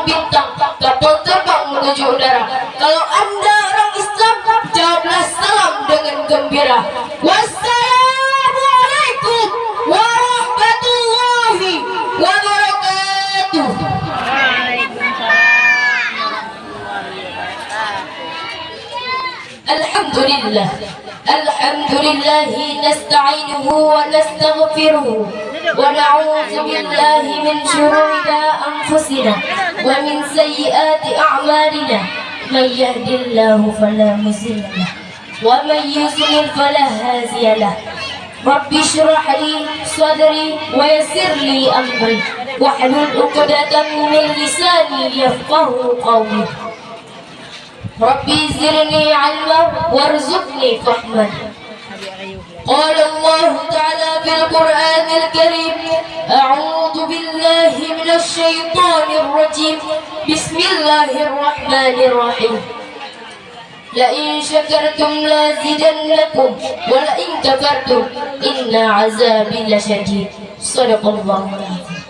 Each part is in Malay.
terbang bintang, kapal terbang menuju udara. Kalau Anda orang Islam, jawablah salam dengan gembira. Wassalamualaikum warahmatullahi wabarakatuh. Alhamdulillah. Alhamdulillah nasta'inuhu wa nastaghfiruhu wa na'udzu billahi min shururi anfusina wa min sayyiati a'malina. Man yahdihillahu fala mudilla lahu wa man yudlil fala hadiya lahu. Rabbi shrah li sadri wa yassir li amri wahlul 'uqdatam min lisani yafqahu qawli. Rabbi zidni 'ilman warzuqni fahman. Qala Allah Ta'ala fil Qur'anil Karim, a'udzu billahi minasy syaithanir rajim. Bismillahirrahmanirrahim. La in syakartum lazidannakum wa la in kafartum inna 'azabi lasyadid. Shadaqallahul 'azim.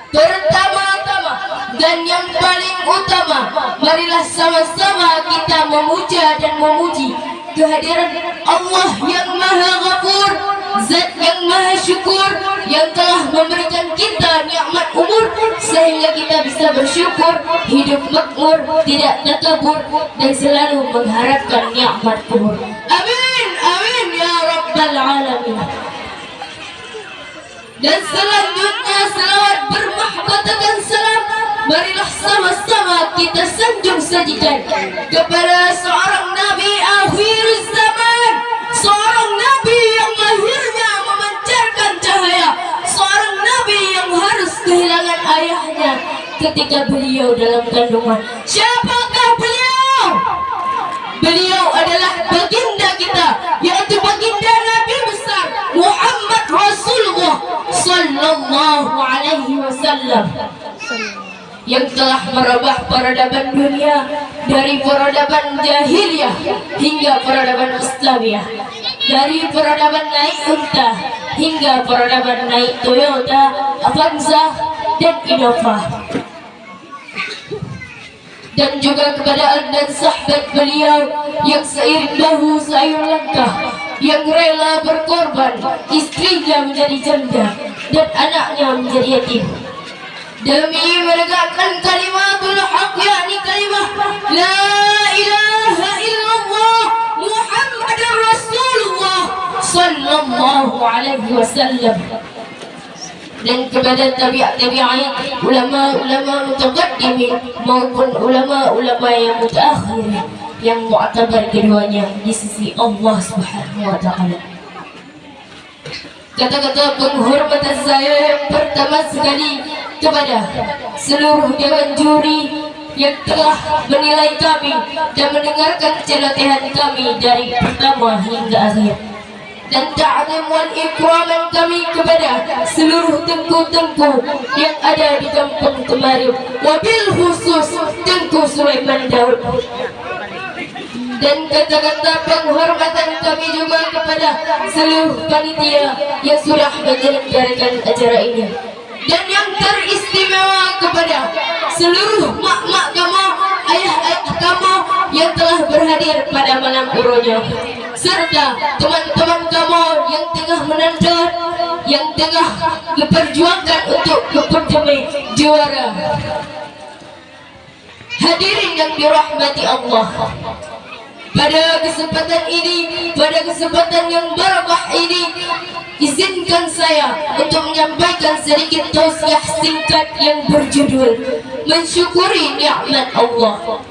Pertama-tama dan yang paling utama, marilah sama-sama kita memuja dan memuji kehadiran Allah yang Maha Ghafur, Zat yang Maha Syukur, yang telah memberikan kita nikmat umur sehingga kita bisa bersyukur, hidup makmur, tidak takabur, dan selalu mengharapkan nikmat kubur. Amin, amin ya rabbal alamin. Dan selanjutnya selawat bermahkotkan salam, marilah sama-sama kita sanjung sajikan kepada seorang Nabi akhir zaman, seorang Nabi yang lahirnya memancarkan cahaya, seorang Nabi yang harus kehilangan ayahnya ketika beliau dalam kandungan. Siapakah beliau? Beliau adalah baginda kita, yaitu baginda Nabi besar Muhammad Rasulullah Sallallahu Alaihi Wasallam, yang telah merubah peradaban dunia dari peradaban jahiliyah hingga peradaban Islamiyah, dari peradaban naik unta hingga peradaban naik Toyota, Avanza, dan Innova. Dan juga kepada dan sahabat beliau yang seiring bahu sayur langkah, yang rela berkorban, istrinya menjadi janda dan anaknya menjadi yatim demi menegakkan kalimatul haq, yakni kalimah la ilaha illallah Muhammadar Rasulullah Sallallahu Alaihi Wasallam. Dan kepada tabi'in, ulama-ulama mutaqaddimin maupun ulama-ulama yang mutaakhir yang mu'tabar keduanya di sisi Allah Subhanahu wa taala. Kata-kata penghormatan saya yang pertama sekali kepada seluruh dewan juri yang telah menilai kami dan mendengarkan celotehan kami dari pertama hingga akhir. Dan ta'zim wal ikraman kami kepada seluruh tengku-tengku yang ada di kampung kemarin, wabil khusus Tengku Sulaiman Daud. Dan kata-kata penghormatan kami juga kepada seluruh panitia yang sudah menyelenggarakan acara ini. Dan yang teristimewa kepada seluruh mak-mak kamu, ayah-ayah kamu yang telah berhadir pada malam uronya, serta teman-teman kamu yang tengah menonton, yang tengah memperjuangkan untuk memperjuangkan juara. Hadirin yang dirahmati Allah, pada kesempatan ini, pada kesempatan yang barakah ini, izinkan saya untuk menyampaikan sedikit tausiah singkat yang berjudul Mensyukuri Nikmat Allah.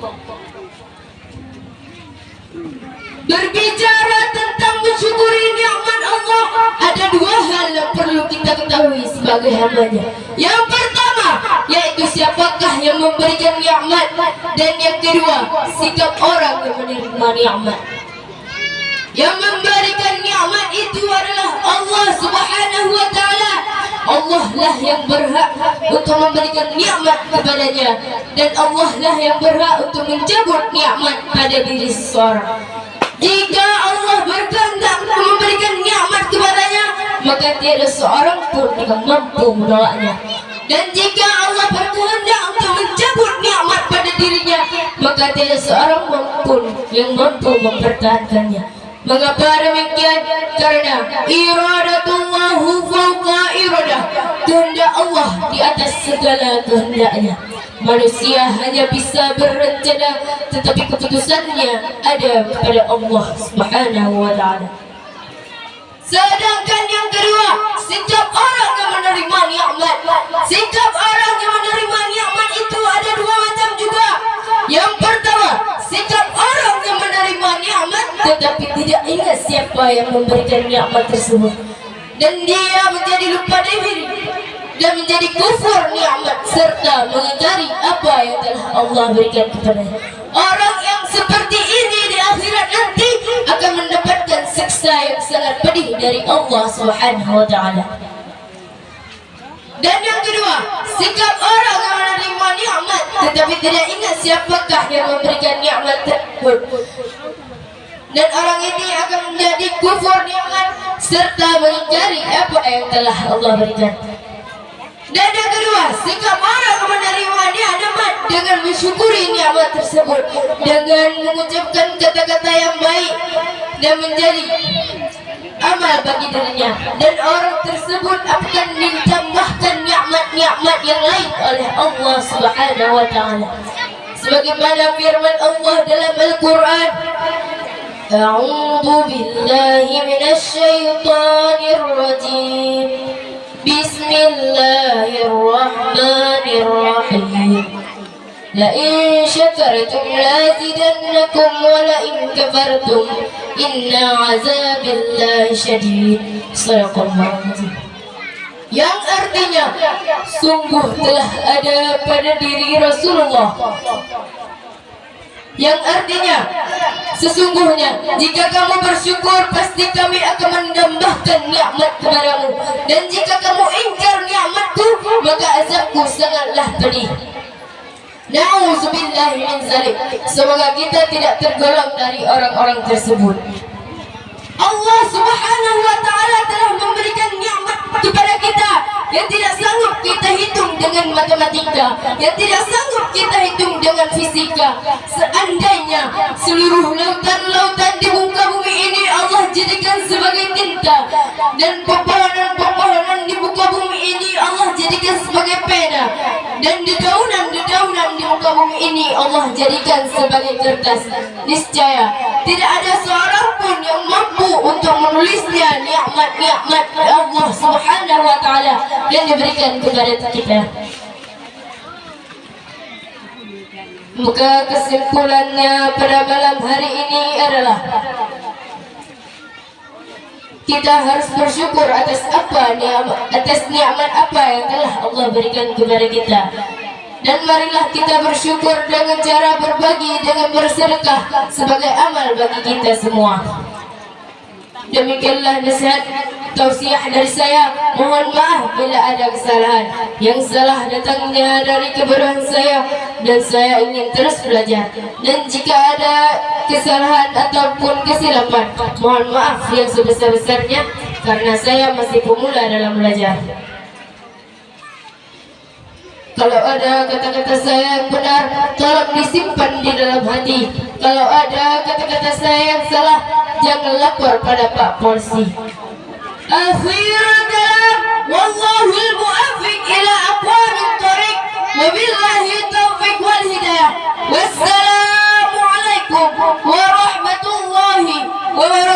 Berbicara tentang mensyukuri nikmat Allah, ada dua hal yang perlu kita ketahui sebagai hambanya. Yang pertama, yaitu siapakah yang memberikan nikmat, dan yang kedua, sikap orang yang menerima nikmat. Yang memberikan nikmat itu adalah Allah Subhanahu wa taala. Allah lah yang berhak untuk memberikan nikmat kepadanya, dan Allah lah yang berhak untuk mencabut nikmat pada diri seseorang. Jika Allah berkehendak memberikan nikmat kepadanya, maka tiada seorang pun yang mampu menolaknya. Dan jika Allah berkehendak maka tidak seorang pun yang mampu mempertahankannya. Mengapa demikian? Karena iradatullahu fawqa iradah, kehendak Allah di atas segala kehendaknya. Manusia hanya bisa berencana, tetapi keputusannya ada pada Allah Subhanahu wa ta'ala. Sedangkan yang kedua, sikap orang yang menerima nikmat. Sikap orang yang menerima nikmat itu ada dua macam juga. Yang pertama, sikap orang yang menerima nikmat tetapi tidak ingat siapa yang memberikan nikmat tersebut, dan dia menjadi lupa diri dan menjadi kufur nikmat serta mengingkari apa yang telah Allah berikan kepadanya. Orang yang seperti ini di akhirat nanti akan mendapatkan siksa yang sangat pedih dari Allah Subhanahu wa ta'ala. Dan yang kedua, sikap orang yang menerima nikmat tetapi tidak ingat siapakah yang memberikan nikmat tersebut, dan orang ini akan menjadi kufur nikmat serta mengingkari apa yang telah Allah berikan. Dan yang kedua, sikap orang menerima nikmat dengan mensyukuri nikmat tersebut, dengan mengucapkan kata-kata yang baik dan menjadi amal bagi dirinya, dan orang tersebut akan ditambahkan nikmat-nikmat yang lain oleh Allah Subhanahu wa ta'ala. Sebagaimana firman Allah dalam Al-Quran, A'udzu billahi minasy syaithanir rajim. Bismillahirrahmanirrahim. La in syakartum lazidannakum wa la in kafartum inna azabillahi syadid. Shadaqallahu azim. Yang artinya, sungguh telah ada pada diri Rasulullah, yang artinya sesungguhnya jika kamu bersyukur pasti kami akan menambahkan nikmat kepadamu, dan jika kamu ingkar nikmatku maka azabku sangatlah pedih. Na'udzubillahi min zalik. Semoga kita tidak tergolong dari orang-orang tersebut. Allah Subhanahu wa ta'ala telah memberikan nikmat kepada kita yang tidak sanggup kita hitung dengan matematika, yang tidak sanggup kita hitung dengan fisika. Seandainya seluruh lautan-lautan di muka bumi ini Allah jadikan sebagai tinta, dan pepohonan-pepohonan di muka bumi ini Allah jadikan sebagai pena, dan dedaunan-dedaunan di muka bumi ini Allah jadikan sebagai kertas, niscaya tidak ada seorang pun yang mampu untuk menulisnya nikmat-nikmat Allah Subhanahu wa ta'ala yang diberikan kepada kita. Maka kesimpulannya pada malam hari ini adalah kita harus bersyukur atas nikmat apa yang telah Allah berikan kepada kita. Dan marilah kita bersyukur dengan cara berbagi, dengan bersedekah sebagai amal bagi kita semua. Demikianlah nasihat tausiah dari saya. Mohon maaf bila ada kesalahan. Yang salah datangnya dari kebodohan saya, dan saya ingin terus belajar. Dan jika ada kesalahan ataupun kesilapan, mohon maaf yang sebesar-besarnya, karena saya masih pemula dalam belajar. Kalau ada kata-kata saya yang benar, tolong disimpan di dalam hati. Kalau ada kata-kata saya yang salah, jangan lapor pada Pak Polisi. Akhirul kalam, wallahul muwaffiq ila aqwamit thariq, wabillahi taufiq wal hidayah. Wassalamu alaikum warahmatullahi wabarakatuh.